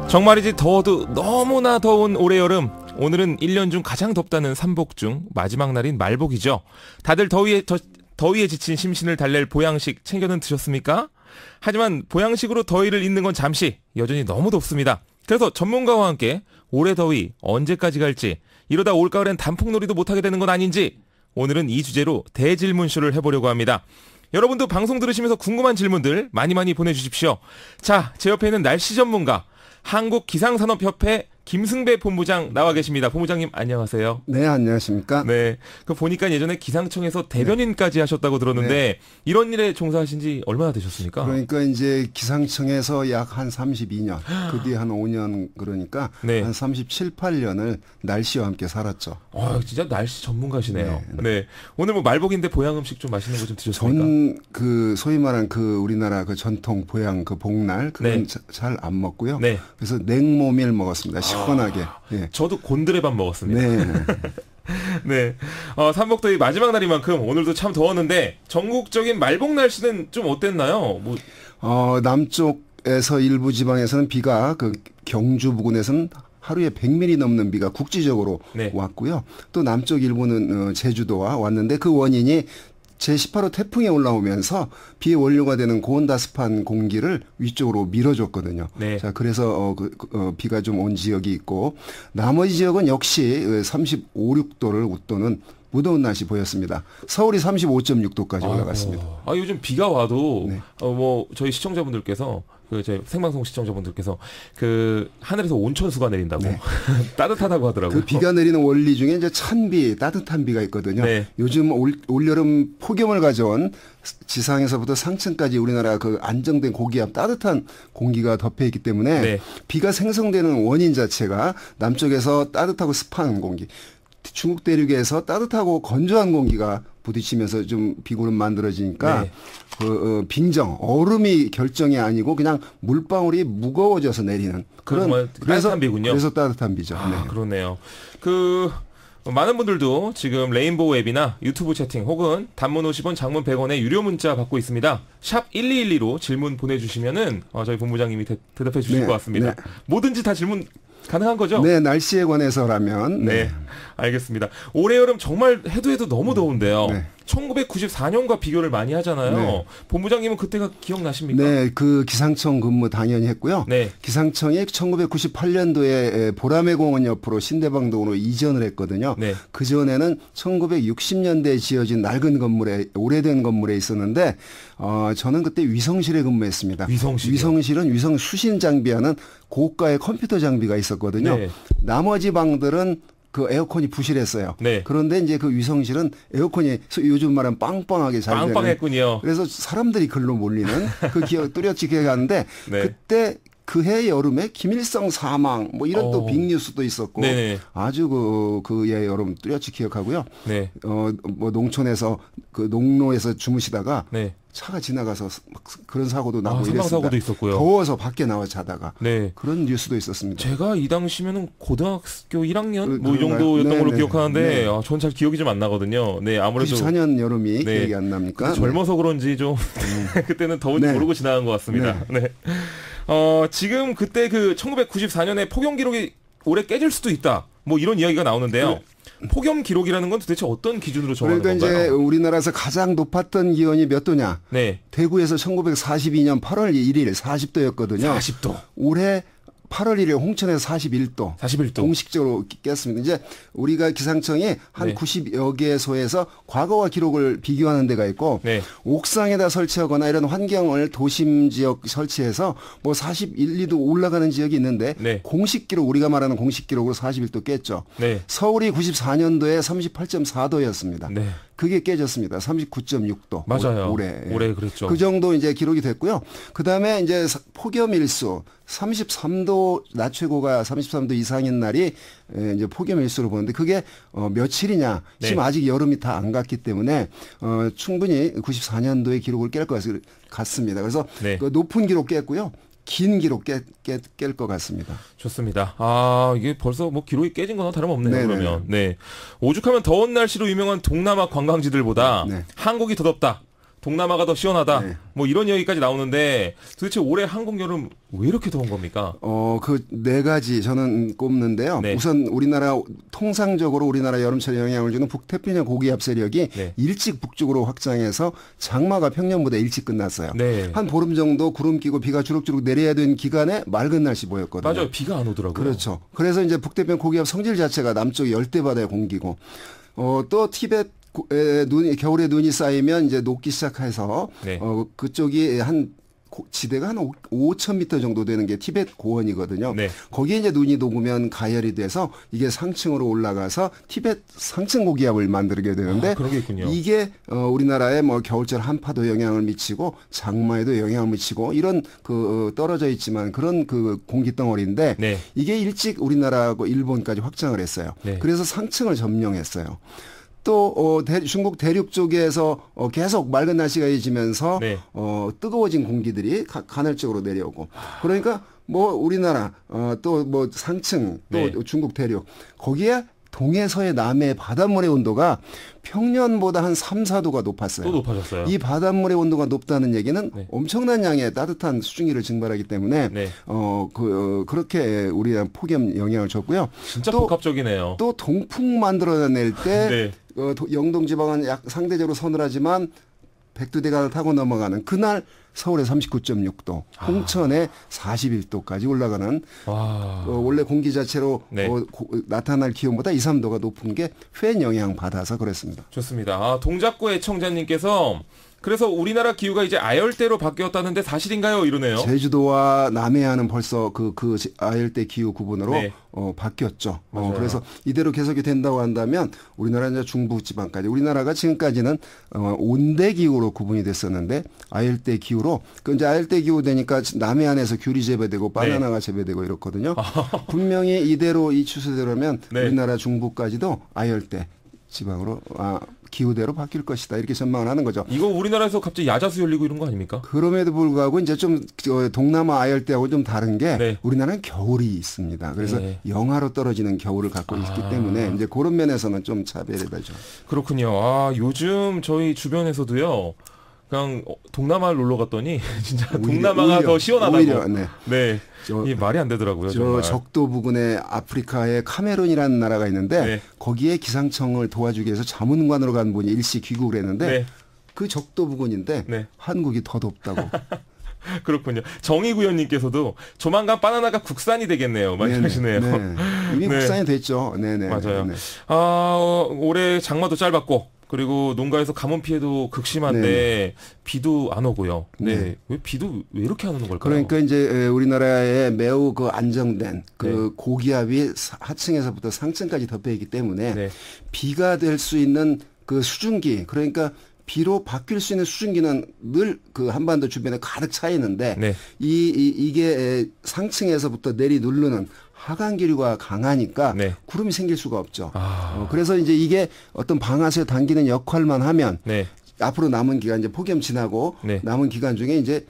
정말이지 더워도 너무나 더운 올해 여름. 오늘은 1년 중 가장 덥다는 삼복 중 마지막 날인 말복이죠. 다들 더위에 지친 심신을 달랠 보양식 챙겨는 드셨습니까? 하지만 보양식으로 더위를 잊는 건 잠시, 여전히 너무 덥습니다. 그래서 전문가와 함께 올해 더위 언제까지 갈지, 이러다 올가을엔 단풍놀이도 못하게 되는 건 아닌지, 오늘은 이 주제로 대질문쇼를 해보려고 합니다. 여러분도 방송 들으시면서 궁금한 질문들 많이 보내주십시오. 자, 제 옆에 있는 날씨 전문가, 한국기상산업협회 김승배 본부장 나와 계십니다. 본부장님 안녕하세요. 네, 안녕하십니까. 네, 그 보니까 예전에 기상청에서 대변인까지 하셨다고 들었는데 네. 이런 일에 종사하신 지 얼마나 되셨습니까? 그러니까 이제 기상청에서 약 한 32년, 그 뒤에 한 5년, 그러니까 네. 한 37, 8년을 날씨와 함께 살았죠. 진짜 날씨 전문가시네요. 네. 오늘 뭐 말복인데 보양 음식 좀 맛있는 거 좀 드셨습니까? 그 소위 말한 그 우리나라 그 전통 보양 그 복날 그건 네. 잘 안 먹고요. 네. 그래서 냉모밀 먹었습니다. 시원하게. 예. 저도 곤드레밥 먹었습니다. 네. 네. 삼복더위 마지막 날인 만큼 오늘도 참 더웠는데 전국적인 말복 날씨는 좀 어땠나요? 남쪽에서 일부 지방에서는 비가 그 경주 부근에서는 하루에 100mm 넘는 비가 국지적으로 네. 왔고요. 또 남쪽 일부는 제주도와 왔는데 그 원인이 제18호 태풍이 올라오면서 비의 원료가 되는 고온다습한 공기를 위쪽으로 밀어줬거든요. 네. 자, 그래서 비가 좀 온 지역이 있고 나머지 지역은 역시 35, 6도를 웃도는 무더운 날씨 보였습니다. 서울이 35.6도까지 올라갔습니다. 요즘 비가 와도 네. 저희 시청자분들께서 저희 생방송 시청자분들께서 하늘에서 온천수가 내린다고 네. 따뜻하다고 하더라고요. 그 비가 내리는 원리 중에 이제 찬비, 따뜻한 비가 있거든요. 네. 요즘 올여름 폭염을 가져온 지상에서부터 상층까지 우리나라 그 안정된 고기압, 따뜻한 공기가 덮여 있기 때문에 네. 비가 생성되는 원인 자체가 남쪽에서 따뜻하고 습한 공기, 중국 대륙에서 따뜻하고 건조한 공기가 부딪히면서 좀 비구름 만들어지니까 네. 빙정, 얼음이 결정이 아니고 그냥 물방울이 무거워져서 내리는 그런 따뜻한 비군요. 그래서 따뜻한 비죠. 네. 그러네요. 많은 분들도 지금 레인보우 앱이나 유튜브 채팅 혹은 단문 50원, 장문 100원의 유료 문자 받고 있습니다. 샵 1212로 질문 보내주시면은 저희 본부장님이 대답해 주실 네. 것 같습니다. 네. 뭐든지 다 질문 가능한 거죠? 네, 날씨에 관해서라면. 네, 알겠습니다. 올해 여름 정말 해도 너무 더운데요. 네. 1994년과 비교를 많이 하잖아요. 네. 본부장님은 그때가 기억나십니까? 네, 그 기상청 근무 당연히 했고요. 네. 기상청이 1998년도에 보라매 공원 옆으로 신대방동으로 이전을 했거든요. 네. 그 전에는 1960년대에 지어진 낡은 건물에, 오래된 건물에 있었는데 저는 그때 위성실에 근무했습니다. 위성실이요? 위성실은 위성 수신 장비하는 고가의 컴퓨터 장비가 있었거든요. 네. 나머지 방들은 그 에어컨이 부실했어요. 네. 그런데 이제 그 위성실은 에어컨이 요즘 말하면 빵빵하게 잘 되는. 빵빵했군요. 그래서 사람들이 글로 몰리는 그 기억 뚜렷이 기억하는데 네. 그때 그해 여름에 김일성 사망 뭐 이런 또 빅뉴스도 있었고 네네. 아주 그해 여름 뚜렷이 기억하고요. 네. 뭐 농촌에서 그 농로에서 주무시다가 네. 차가 지나가서 막 그런 사고도 나고 사망 이랬습니다. 사고도 있었고요. 더워서 밖에 나와 자다가 네. 그런 뉴스도 있었습니다. 제가 이 당시면은 고등학교 1학년 뭐 이 그런가요? 정도였던 걸로 네, 기억하는데 네. 전 잘 기억이 좀 안 나거든요. 네, 아무래도 94년 여름이 네. 기억이 안 납니까? 젊어서 그런지 좀 그때는 더운지 네. 모르고 지나간 것 같습니다. 네. 지금 그때 그 1994년에 폭염 기록이 올해 깨질 수도 있다. 뭐 이런 이야기가 나오는데요. 폭염 기록이라는 건 도대체 어떤 기준으로 정하는 그러니까 건가요? 이제 우리나라에서 가장 높았던 기온이 몇 도냐? 네. 대구에서 1942년 8월 1일 40도였거든요. 40도. 올해 8월 1일 홍천에서 41도. 41도. 공식적으로 깼습니다. 이제 우리가 기상청이 한 네. 90여 개소에서 과거와 기록을 비교하는 데가 있고 네. 옥상에다 설치하거나 이런 환경을 도심 지역 설치해서 뭐 41, 2도 올라가는 지역이 있는데 네. 공식 기록 우리가 말하는 공식 기록으로 41도 깼죠. 네. 서울이 94년도에 38.4도였습니다. 네. 그게 깨졌습니다. 39.6도. 맞아요. 올해 그랬죠. 그 정도 이제 기록이 됐고요. 그 다음에 이제 폭염 일수 33도 낮 최고가 33도 이상인 날이 이제 폭염 일수로 보는데 그게 며칠이냐? 네. 지금 아직 여름이 다 안 갔기 때문에 충분히 94년도의 기록을 깰 것 같습니다. 그래서 네. 그 높은 기록 깼고요. 긴 기록 깰 것 같습니다. 좋습니다. 이게 벌써 뭐 기록이 깨진 거나 다름없네요. 네네. 그러면. 네. 오죽하면 더운 날씨로 유명한 동남아 관광지들보다 네. 한국이 더 덥다. 동남아가 더 시원하다. 네. 뭐 이런 얘기까지 나오는데 도대체 올해 한국 여름 왜 이렇게 더운 겁니까? 그 네 가지 저는 꼽는데요. 네. 우선 통상적으로 우리나라 여름철에 영향을 주는 북태평양 고기압 세력이 네. 일찍 북쪽으로 확장해서 장마가 평년보다 일찍 끝났어요. 네. 한 보름 정도 구름 끼고 비가 주룩주룩 내려야 되는 기간에 맑은 날씨 보였거든요. 맞아요. 비가 안 오더라고요. 그렇죠. 그래서 이제 북태평양 고기압 성질 자체가 남쪽 열대바다의 공기고, 또 티벳 겨울에 눈이 쌓이면 이제 녹기 시작해서, 네. 그쪽이 지대가 한 5,000m 정도 되는 게 티벳 고원이거든요. 네. 거기에 이제 눈이 녹으면 가열이 돼서 이게 상층으로 올라가서 티벳 상층 고기압을 만들게 되는데, 그런 게 있군요. 이게 우리나라에 뭐 겨울철 한파도 영향을 미치고 장마에도 영향을 미치고 이런 떨어져 있지만 그런 공기 덩어리인데, 네. 이게 일찍 우리나라하고 일본까지 확장을 했어요. 네. 그래서 상층을 점령했어요. 또 중국 대륙 쪽에서 계속 맑은 날씨가 이어지면서 네. 뜨거워진 공기들이 간헐적으로 내려오고, 그러니까 뭐 우리나라 또 뭐 상층 또 네. 중국 대륙 거기에 동해서의 남해 바닷물의 온도가 평년보다 한 3, 4도가 높았어요. 또 높아졌어요. 이 바닷물의 온도가 높다는 얘기는 네. 엄청난 양의 따뜻한 수증기를 증발하기 때문에 네. 그렇게 우리가 폭염 영향을 줬고요. 진짜 또 복합적이네요. 또 동풍 만들어낼 때 네. 영동 지방은 상대적으로 서늘하지만 백두대간을 타고 넘어가는 그날 서울에 39.6도, 홍천에 41도까지 올라가는, 와. 원래 공기 자체로 네. 나타날 기온보다 2, 3도가 높은 게 팬 영향 받아서 그렇습니다. 좋습니다. 동작구 애청자님께서 그래서 우리나라 기후가 이제 아열대로 바뀌었다는데 사실인가요? 이러네요. 제주도와 남해안은 벌써 그 아열대 기후 구분으로 네. 바뀌었죠. 맞아요. 그래서 이대로 계속이 된다고 한다면 우리나라 이제 중부지방까지, 우리나라가 지금까지는 온대 기후로 구분이 됐었는데 아열대 기후로, 그 이제 아열대 기후 되니까 남해안에서 귤이 재배되고 바나나가 재배되고 이렇거든요. 분명히 이대로 이 추세대로면 네. 우리나라 중부까지도 아열대 지방으로 기후대로 바뀔 것이다, 이렇게 전망을 하는 거죠. 이거 우리나라에서 갑자기 야자수 열리고 이런 거 아닙니까? 그럼에도 불구하고 이제 좀 동남아 아열대하고 좀 다른 게, 네. 우리나라는 겨울이 있습니다. 그래서 네. 영하로 떨어지는 겨울을 갖고 있기 때문에 이제 그런 면에서는 좀 차별이 되죠. 그렇군요. 요즘 저희 주변에서도요. 그냥 동남아를 놀러 갔더니 진짜 동남아가 오히려, 더 시원하다고. 오히려, 네. 네. 이게 말이 안 되더라고요. 저 정말. 적도 부근에 아프리카의 카메룬이라는 나라가 있는데, 네. 거기에 기상청을 도와주기 위해서 자문관으로 간 분이 일시 귀국을 했는데, 네. 그 적도 부근인데 네. 한국이 더 덥다고. 그렇군요. 정의구현님께서도 조만간 바나나가 국산이 되겠네요. 말씀하시네요. 네. 이미 네. 국산이 됐죠. 네네. 맞아요. 네. 올해 장마도 짧았고, 그리고 농가에서 가뭄 피해도 극심한데 비도 안 오고요. 네. 네. 왜 비도 왜 이렇게 안 오는 걸까요? 그러니까 이제 우리나라에 매우 안정된 네. 고기압이 하층에서부터 상층까지 덮여 있기 때문에, 네. 비가 될 수 있는 그 수증기, 그러니까 비로 바뀔 수 있는 수증기는 늘 한반도 주변에 가득 차 있는데, 네. 이게 상층에서부터 내리 누르는 하강 기류가 강하니까 네. 구름이 생길 수가 없죠. 그래서 이제 이게 어떤 방아쇠 당기는 역할만 하면, 네. 앞으로 남은 기간, 이제 폭염 지나고 네. 남은 기간 중에 이제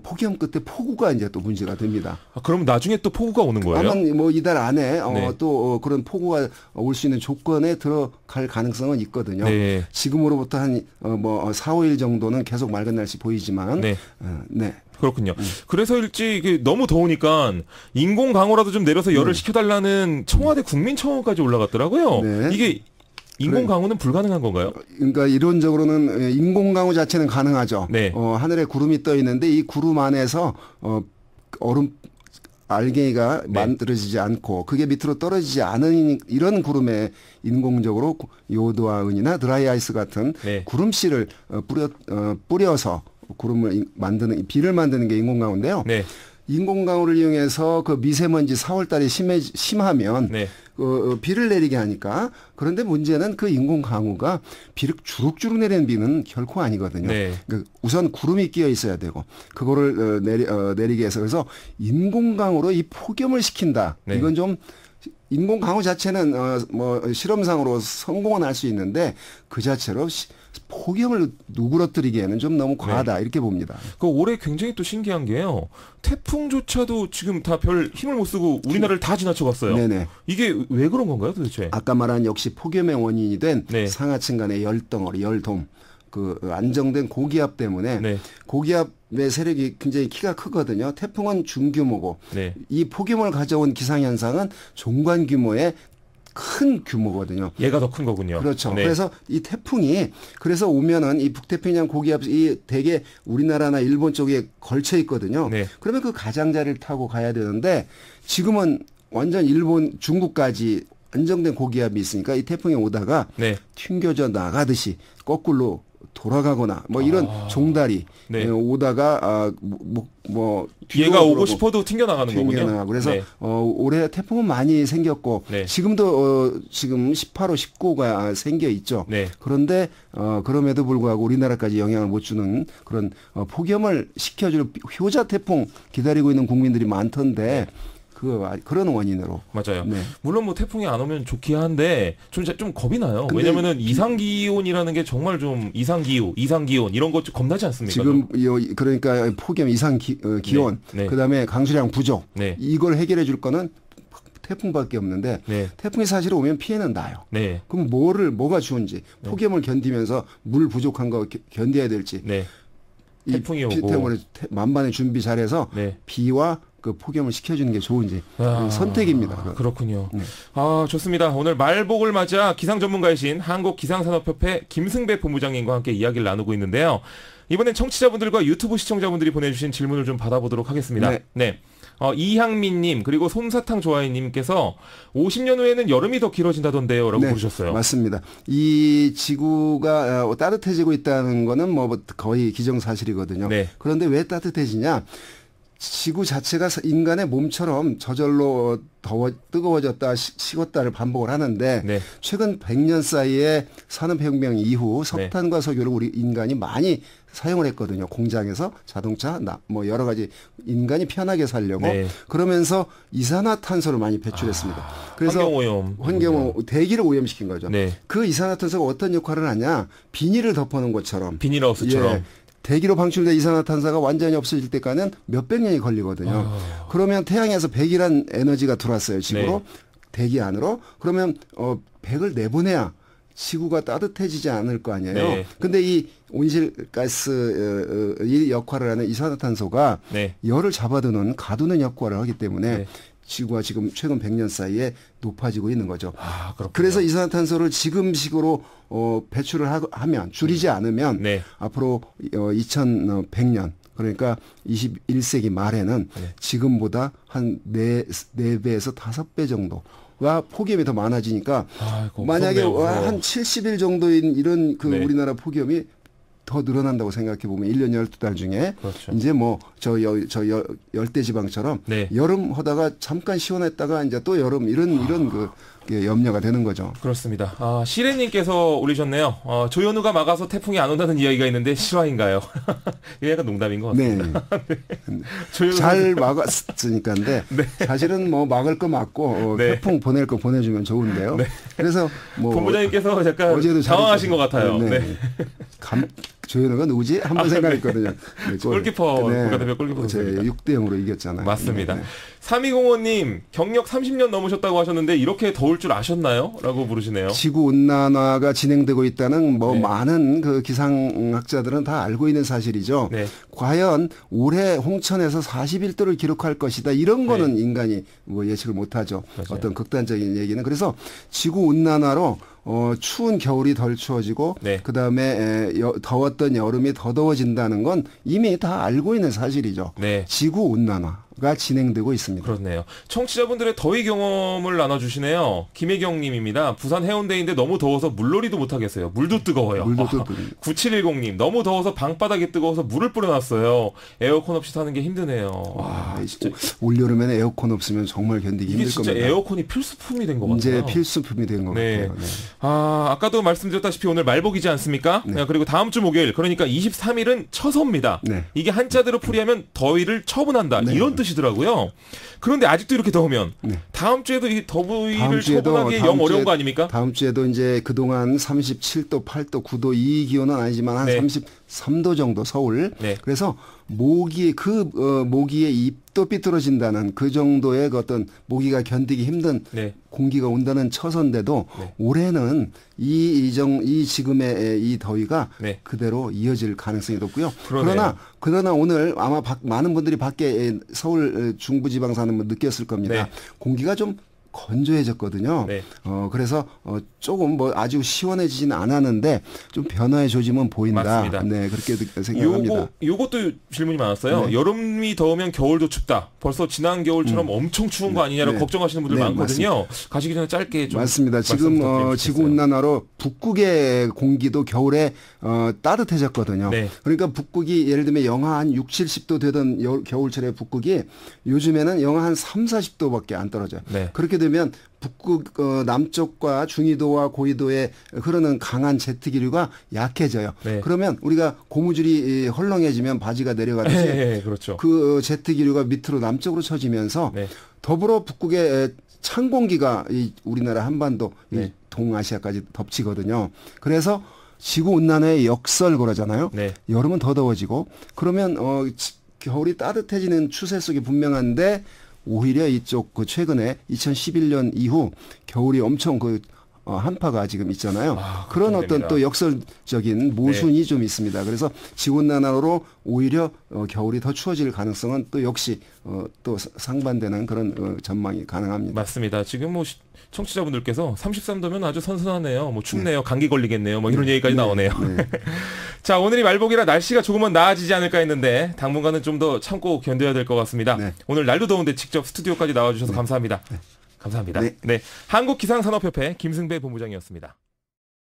폭염 끝에 폭우가 이제 또 문제가 됩니다. 그럼 나중에 또 폭우가 오는 거예요? 아마 뭐 이달 안에 네. 또 그런 폭우가 올 수 있는 조건에 들어갈 가능성은 있거든요. 네. 지금으로부터 한 4, 5일 정도는 계속 맑은 날씨 보이지만, 네. 네. 그렇군요. 그래서일지 이게 너무 더우니까 인공 강우라도 좀 내려서 열을 식혀달라는 청와대 국민청원까지 올라갔더라고요. 네. 이게 인공 강우는 불가능한 건가요? 그러니까 이론적으로는 인공 강우 자체는 가능하죠. 네. 하늘에 구름이 떠 있는데 이 구름 안에서 얼음 알갱이가 네. 만들어지지 않고 그게 밑으로 떨어지지 않은 이런 구름에 인공적으로 요도와 은이나 드라이 아이스 같은 네. 구름씨를 뿌려서 구름을 만드는, 비를 만드는 게 인공 강우인데요. 네. 인공 강우를 이용해서 그 미세먼지 4월 달에 심하면 네. 비를 내리게 하니까. 그런데 문제는 그 인공 강우가 비를 주룩주룩 내리는 비는 결코 아니거든요. 네. 우선 구름이 끼어 있어야 되고 그거를 내리게 해서, 그래서 인공 강우로 이 폭염을 시킨다. 네. 이건 좀, 인공 강우 자체는 실험상으로 성공은 할 수 있는데 그 자체로 폭염을 누그러뜨리기에는 좀 너무 과하다, 이렇게 봅니다. 올해 굉장히 또 신기한 게요. 태풍조차도 지금 다 별 힘을 못 쓰고 우리나라를 다 지나쳐갔어요. 네네. 이게 왜 그런 건가요, 도대체? 아까 말한 역시 폭염의 원인이 된 네. 상하층 간의 열덩어리, 열돔. 그 안정된 고기압 때문에 네. 고기압의 세력이 굉장히 키가 크거든요. 태풍은 중규모고 네. 이 폭염을 가져온 기상현상은 종관 규모의 큰 규모거든요. 얘가 더 큰 거군요. 그렇죠. 네. 그래서 이 태풍이 그래서 오면은 이 북태평양 고기압이 대개 우리나라나 일본 쪽에 걸쳐 있거든요. 네. 그러면 그 가장자리를 타고 가야 되는데 지금은 완전 일본, 중국까지 안정된 고기압이 있으니까 이 태풍이 오다가 네. 튕겨져 나가듯이 거꾸로 돌아가거나 뭐 이런 종달이 네. 오다가 얘가 오고 싶어도 튕겨 나가는 거군요. 튕겨나가고 그래서 네. 올해 태풍은 많이 생겼고 네. 지금도 지금 18호, 19호가 생겨 있죠. 네. 그런데 그럼에도 불구하고 우리나라까지 영향을 못 주는 그런 폭염을 식혀줄 효자 태풍 기다리고 있는 국민들이 많던데 그런 원인으로. 맞아요. 네. 물론 뭐 태풍이 안 오면 좋긴 한데 좀 겁이 나요. 근데 왜냐면은 이상기온이라는 게 정말 좀 이상기온 이런 것 좀 겁나지 않습니까? 지금 그러니까 폭염 이상 기온 네. 네. 그다음에 강수량 부족 네. 이걸 해결해 줄 거는 태풍밖에 없는데 네. 태풍이 사실 오면 피해는 나요. 네. 그럼 뭐가 좋은지 폭염을 견디면서 물 부족한 거 견뎌야 될지 네. 이 태풍이 비 오고 때문에 만반의 준비 잘해서 네. 비와 그 폭염을 식혀주는 게 좋은지 선택입니다. 그렇군요. 네. 좋습니다. 오늘 말복을 맞아 기상 전문가이신 한국기상산업협회 김승배 본부장님과 함께 이야기를 나누고 있는데요. 이번엔 청취자분들과 유튜브 시청자분들이 보내주신 질문을 좀 받아보도록 하겠습니다. 네. 이향민님 그리고 솜사탕 좋아해님께서 50년 후에는 여름이 더 길어진다던데요 라고 부르셨어요. 맞습니다. 이 지구가 따뜻해지고 있다는 거는 뭐 거의 기정사실이거든요. 네. 그런데 왜 따뜻해지냐? 지구 자체가 인간의 몸처럼 저절로 뜨거워졌다 식었다를 반복을 하는데 네. 최근 100년 사이에 산업혁명 이후 석탄과 석유를 우리 인간이 많이 사용을 했거든요. 공장에서 자동차, 뭐 여러 가지 인간이 편하게 살려고 네. 그러면서 이산화탄소를 많이 배출했습니다. 그래서 환경오염, 대기를 오염시킨 거죠. 네. 그 이산화탄소가 어떤 역할을 하냐? 비닐을 덮어놓은 것처럼. 비닐하우스처럼. 예. 대기로 방출된 이산화탄소가 완전히 없어질 때까지는 몇백 년이 걸리거든요. 그러면 태양에서 100이란 에너지가 들어왔어요. 지구로. 네. 대기 안으로. 그러면 100을 내보내야 지구가 따뜻해지지 않을 거 아니에요. 네. 근데 이 온실가스 이 역할을 하는 이산화탄소가 네. 열을 잡아두는 가두는 역할을 하기 때문에 네. 지구가 지금 최근 100년 사이에 높아지고 있는 거죠. 그렇군요. 그래서 이산화탄소를 지금식으로 배출을 하면 줄이지 않으면 네. 앞으로 2100년 그러니까 21세기 말에는 지금보다 한 4배에서 5배 정도가 폭염이 더 많아지니까 만약에 한 70일 정도인 이런 우리나라 폭염이 더 늘어난다고 생각해 보면 1년 12달 중에 그렇죠. 이제 뭐 저 열대 지방처럼 여름 하다가 잠깐 시원했다가 이제 또 여름 이런 그 염려가 되는 거죠. 그렇습니다. 시레님께서 올리셨네요. 조현우가 막아서 태풍이 안 온다는 이야기가 있는데 실화인가요? 이게 약간 농담인 것 같습니다. 네. 잘 막았으니까인데 사실은 뭐 막을 거 막고 태풍 보낼 거 보내주면 좋은데요. 그래서 뭐 본부장님께서 약간 어제도 당황하신 것 같아요. 조현우가 누구지? 한번 생각했거든요. 골키퍼, 국가대표 골키퍼. 제 6대0으로 이겼잖아요. 맞습니다. 3205님, 경력 30년 넘으셨다고 하셨는데 이렇게 더울 줄 아셨나요? 라고 부르시네요. 지구온난화가 진행되고 있다는 많은 그 기상학자들은 다 알고 있는 사실이죠. 과연 올해 홍천에서 41도를 기록할 것이다. 이런 거는 인간이 뭐 예측을 못하죠. 맞아요. 어떤 극단적인 얘기는. 그래서 지구온난화로 추운 겨울이 덜 추워지고 그다음에 더웠던 여름이 더 더워진다는 건 이미 다 알고 있는 사실이죠. 지구 온난화가 진행되고 있습니다. 그렇네요. 청취자분들의 더위 경험을 나눠주시네요. 김혜경 님입니다. 부산 해운대인데 너무 더워서 물놀이도 못하겠어요. 물도 뜨거워요. 9710님 너무 더워서 방바닥이 뜨거워서 물을 뿌려놨어요. 에어컨 없이 사는 게 힘드네요. 진짜 올여름에는 에어컨 없으면 정말 견디기 힘들 겁니다. 이게 진짜 에어컨이 필수품이 된 것 같아요. 이제 필수품이 된 것 같아요. 아까도 말씀드렸다시피 오늘 말복이지 않습니까? 그리고 다음 주 목요일 그러니까 23일은 처서입니다. 이게 한자대로 풀이하면 더위를 처분한다. 이런 뜻이더라고요. 그런데 아직도 이렇게 더우면 다음 주에도 이 더위를 처분하기 영 어려운 거 아닙니까? 다음 주에도 이제 그동안 37도, 8도, 9도 이 기온은 아니지만 한 3도 정도 서울. 네. 그래서 모기의 입도 삐뚤어진다는 그 정도의 그 어떤 모기가 견디기 힘든 네. 공기가 온다는 처선데도 네. 올해는 이 지금의 이 더위가 네. 그대로 이어질 가능성이 높고요. 그러네요. 그러나 오늘 아마 많은 분들이 밖에 서울 중부지방 사는 분 느꼈을 겁니다. 네. 공기가 좀 건조해졌거든요. 네. 그래서 조금 뭐 아주 시원해지진 않았는데 좀 변화의 조짐은 보인다. 맞습니다. 네, 그렇게 생각합니다. 요것도 질문이 많았어요. 네. 여름이 더우면 겨울도 춥다. 벌써 지난 겨울처럼 엄청 추운 거 아니냐라고 네. 걱정하시는 분들 네, 많거든요. 가시기 전에 짧게 좀 맞습니다. 지금 지구온난화로 북극의 공기도 겨울에 따뜻해졌거든요. 네. 그러니까 북극이 예를 들면 영하 한 6, 70도 되던 겨울철에 북극이 요즘에는 영하 한 3, 40도밖에 안 떨어져요. 네. 그렇게 되면 북극 남쪽과 중위도와 고위도에 흐르는 강한 제트 기류가 약해져요. 네. 그러면 우리가 고무줄이 헐렁해지면 바지가 내려가듯이 네, 그렇죠. 그 제트 기류가 밑으로 남쪽으로 쳐지면서 네. 더불어 북극의 찬 공기가 이 우리나라 한반도 네. 이 동아시아까지 덮치거든요. 그래서 지구 온난화의 역설고라잖아요. 네. 여름은 더 더워지고 그러면 겨울이 따뜻해지는 추세 속에 분명한데 오히려 이쪽 최근에 2011년 이후 겨울이 엄청 한파가 지금 있잖아요. 그런 어떤 또 역설적인 모순이 좀 있습니다. 그래서 지구온난화로 오히려 겨울이 더 추워질 가능성은 또 역시 또 상반되는 그런 전망이 가능합니다. 맞습니다. 지금 뭐 청취자분들께서 33도면 아주 선선하네요. 뭐 춥네요. 감기 걸리겠네요. 뭐 이런 얘기까지 나오네요. 네. 자, 오늘이 말복이라 날씨가 조금은 나아지지 않을까 했는데 당분간은 좀 더 참고 견뎌야 될 것 같습니다. 네. 오늘 날도 더운데 직접 스튜디오까지 나와주셔서 감사합니다. 감사합니다. 네. 네, 한국기상산업협회 김승배 본부장이었습니다.